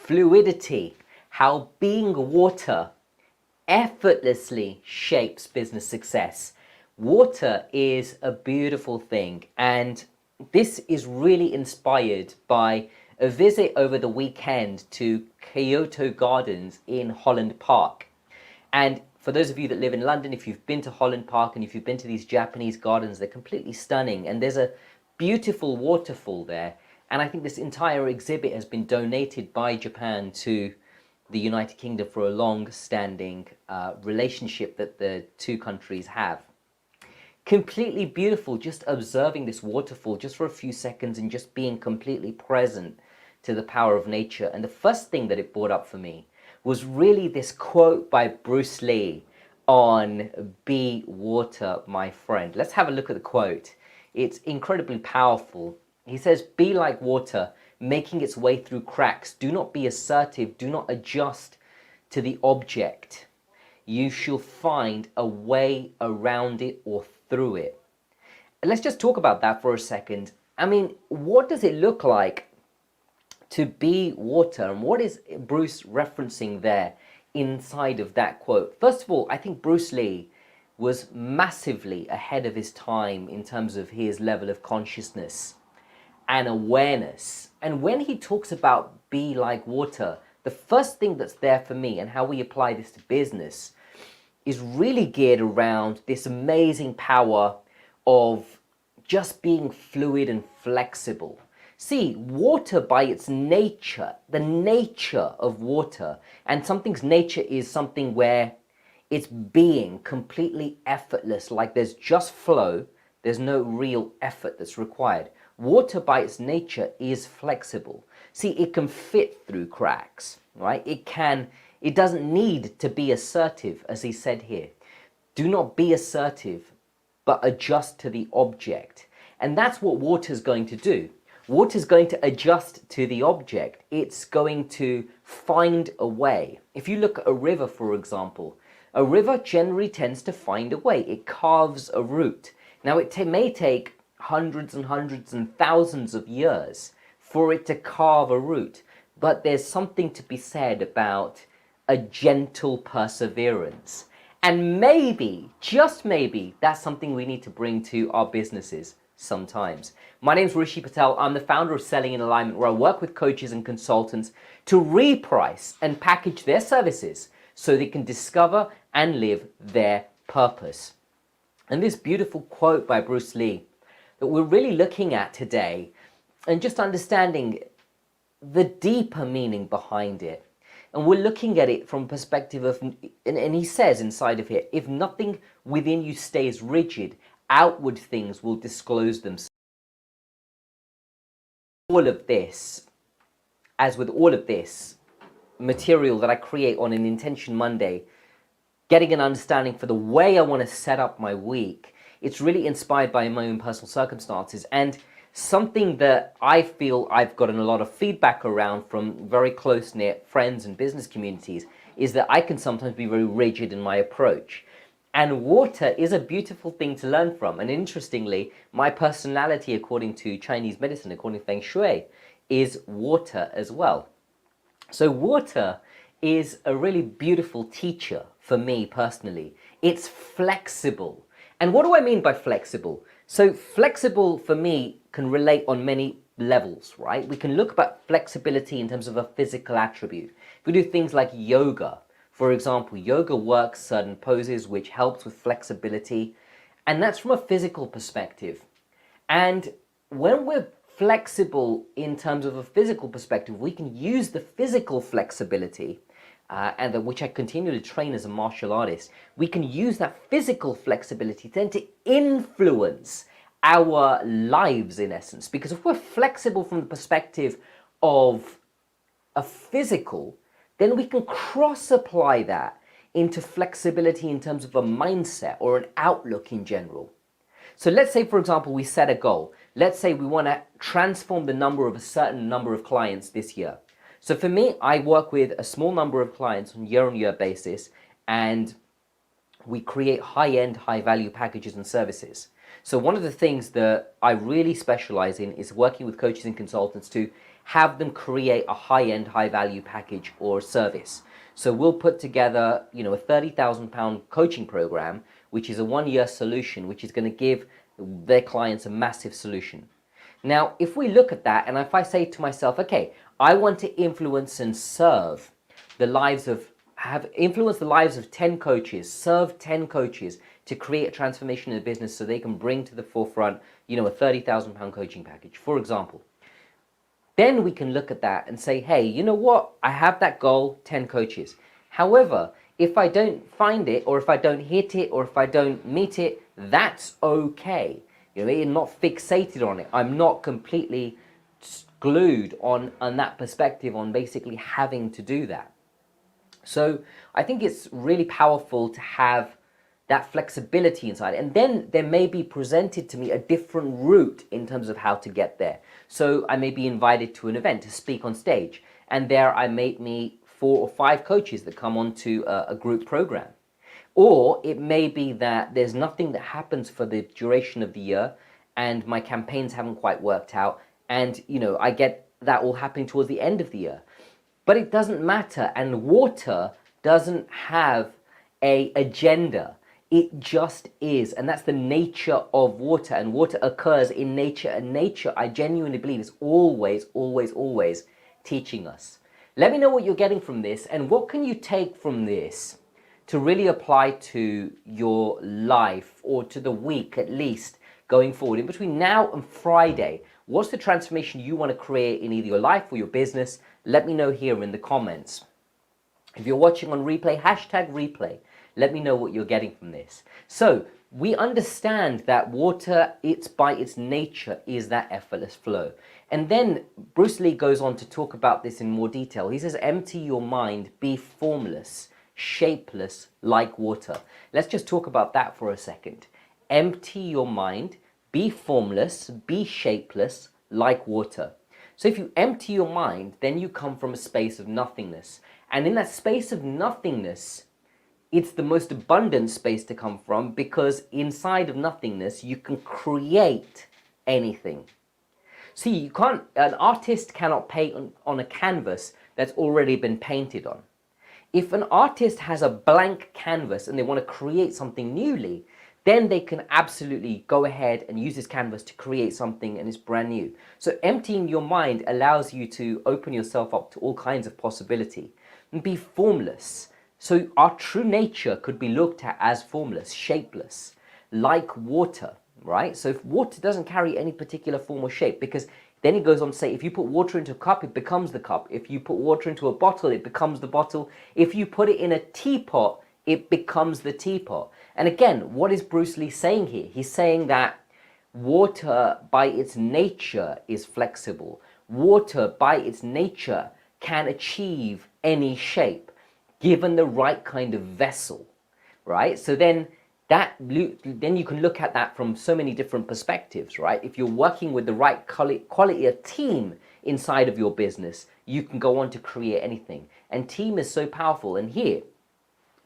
Fluidity, how being water effortlessly shapes business success. Water is a beautiful thing, and this is really inspired by a visit over the weekend to Kyoto Gardens in Holland Park. And for those of you that live in London, if you've been to Holland Park and if you've been to these Japanese gardens, they're completely stunning. And there's a beautiful waterfall there. And I think this entire exhibit has been donated by Japan to the United Kingdom for a long-standing relationship that the two countries have. Completely beautiful, just observing this waterfall just for a few seconds and just being completely present to the power of nature. And the first thing that it brought up for me was really this quote by Bruce Lee on "Be water, my friend." Let's have a look at the quote. It's incredibly powerful. He says, "Be like water, making its way through cracks. Do not be assertive. Do not adjust to the object. You shall find a way around it or through it." And let's just talk about that for a second. I mean, what does it look like to be water, and what is Bruce referencing there inside of that quote? First of all, I think Bruce Lee was massively ahead of his time in terms of his level of consciousness and awareness. And when he talks about be like water, the first thing that's there for me and how we apply this to business is really geared around this amazing power of just being fluid and flexible. See, water by its nature, the nature of water, and something's nature is something where it's being completely effortless, like there's just flow, there's no real effort that's required. Water by its nature is flexible. See, it can fit through cracks, right? It doesn't need to be assertive, as he said here. Do not be assertive, but adjust to the object. And that's what water's going to do. Water's going to adjust to the object. It's going to find a way. If you look at a river, for example, a river generally tends to find a way. It carves a route. Now, it may take hundreds and hundreds and thousands of years for it to carve a route, but there's something to be said about a gentle perseverance. And maybe, just maybe, that's something we need to bring to our businesses sometimes. My name is Rishi Patel. I'm the founder of Selling in Alignment, where I work with coaches and consultants to reprice and package their services so they can discover and live their purpose. And this beautiful quote by Bruce Lee that we're really looking at today and just understanding the deeper meaning behind it. And we're looking at it from a perspective of, and he says inside of here, if nothing within you stays rigid, outward things will disclose themselves. All of this, as with all of this material that I create on an Intention Monday, getting an understanding for the way I want to set up my week, it's really inspired by my own personal circumstances. And something that I feel I've gotten a lot of feedback around from very close-knit friends and business communities is that I can sometimes be very rigid in my approach. And water is a beautiful thing to learn from. And interestingly, my personality, according to Chinese medicine, according to Feng Shui, is water as well. So water is a really beautiful teacher for me personally. It's flexible. And what do I mean by flexible? So flexible for me can relate on many levels, right? We can look at flexibility in terms of a physical attribute. If we do things like yoga, for example, yoga works certain poses which helps with flexibility, and that's from a physical perspective. And when we're flexible in terms of a physical perspective, we can use the physical flexibility, which I continue to train as a martial artist. We can use that physical flexibility then to influence our lives, in essence. Because if we're flexible from the perspective of a physical, then we can cross-apply that into flexibility in terms of a mindset or an outlook in general. So let's say, for example, we set a goal. Let's say we want to transform the number of a certain number of clients this year. So for me, I work with a small number of clients on year-on-year basis, and we create high-end, high-value packages and services. So one of the things that I really specialize in is working with coaches and consultants to have them create a high-end, high-value package or service. So we'll put together, a £30,000 coaching program, which is a 1-year solution, which is going to give their clients a massive solution. Now, if we look at that, and if I say to myself, okay, I want to influence and serve the lives of, have influenced the lives of 10 coaches, serve 10 coaches to create a transformation in the business so they can bring to the forefront, a £30,000 coaching package, for example. Then we can look at that and say, hey, you know what? I have that goal, 10 coaches. However, if I don't find it, or if I don't hit it, or if I don't meet it, that's okay. I'm not fixated on it. I'm not completely glued on that perspective on basically having to do that. So I think it's really powerful to have that flexibility inside. And then there may be presented to me a different route in terms of how to get there. So I may be invited to an event to speak on stage, and there I may meet 4 or 5 coaches that come onto a group program. Or it may be that there's nothing that happens for the duration of the year, and my campaigns haven't quite worked out, and I get that all happening towards the end of the year. But it doesn't matter, and water doesn't have an agenda. It just is, and that's the nature of water, and water occurs in nature, and nature, I genuinely believe, is always, always, always teaching us. Let me know what you're getting from this, and what can you take from this to really apply to your life, or to the week at least, going forward. In between now and Friday, what's the transformation you want to create in either your life or your business? Let me know here in the comments. If you're watching on replay, hashtag replay. Let me know what you're getting from this. So we understand that water, it's by its nature, is that effortless flow. And then Bruce Lee goes on to talk about this in more detail. He says, empty your mind, be formless, shapeless like water. Let's just talk about that for a second. Empty your mind, be formless, be shapeless like water. So if you empty your mind, then you come from a space of nothingness. And in that space of nothingness, it's the most abundant space to come from, because inside of nothingness, you can create anything. See, an artist cannot paint on a canvas that's already been painted on. If an artist has a blank canvas and they want to create something newly, then they can absolutely go ahead and use this canvas to create something, and it's brand new. So emptying your mind allows you to open yourself up to all kinds of possibility and be formless. So our true nature could be looked at as formless, shapeless, like water, right? So if water doesn't carry any particular form or shape, because then he goes on to say, if you put water into a cup, it becomes the cup. If you put water into a bottle, it becomes the bottle. If you put it in a teapot, it becomes the teapot. And again, what is Bruce Lee saying here? He's saying that water by its nature is flexible. Water by its nature can achieve any shape, given the right kind of vessel, right? So then you can look at that from so many different perspectives, right? If you're working with the right quality of team inside of your business, you can go on to create anything. And team is so powerful. And here,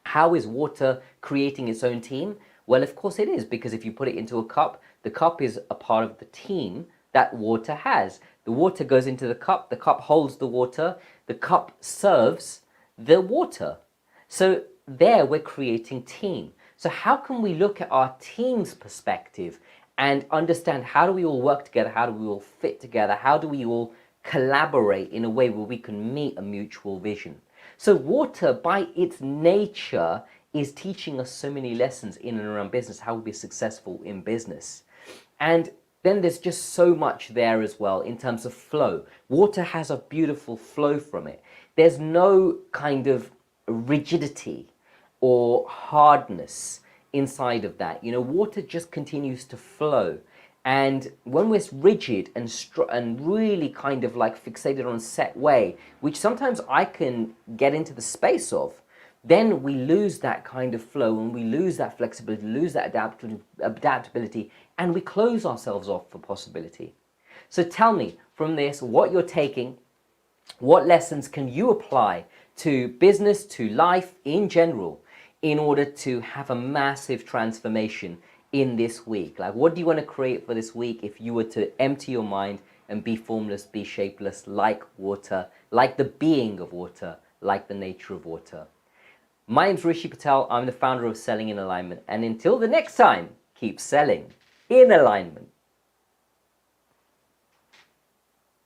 how is water creating its own team? Well, of course it is, because if you put it into a cup, the cup is a part of the team that water has. The water goes into the cup holds the water, the cup serves the water. So there we're creating team. So how can we look at our team's perspective and understand, how do we all work together? How do we all fit together? How do we all collaborate in a way where we can meet a mutual vision? So water by its nature is teaching us so many lessons in and around business, how to be successful in business. And then there's just so much there as well in terms of flow. Water has a beautiful flow from it. There's no kind of rigidity or hardness inside of that. Water just continues to flow. And when we're rigid and really kind of like fixated on a set way, which sometimes I can get into the space of, then we lose that kind of flow, and we lose that flexibility, lose that adaptability, and we close ourselves off for possibility. So tell me from this what you're taking, what lessons can you apply to business, to life in general, in order to have a massive transformation in this week? Like, what do you want to create for this week if you were to empty your mind and be formless, be shapeless, like water, like the being of water, like the nature of water. My name's Rishi Patel. I'm the founder of Selling in Alignment. And until the next time, keep selling in alignment.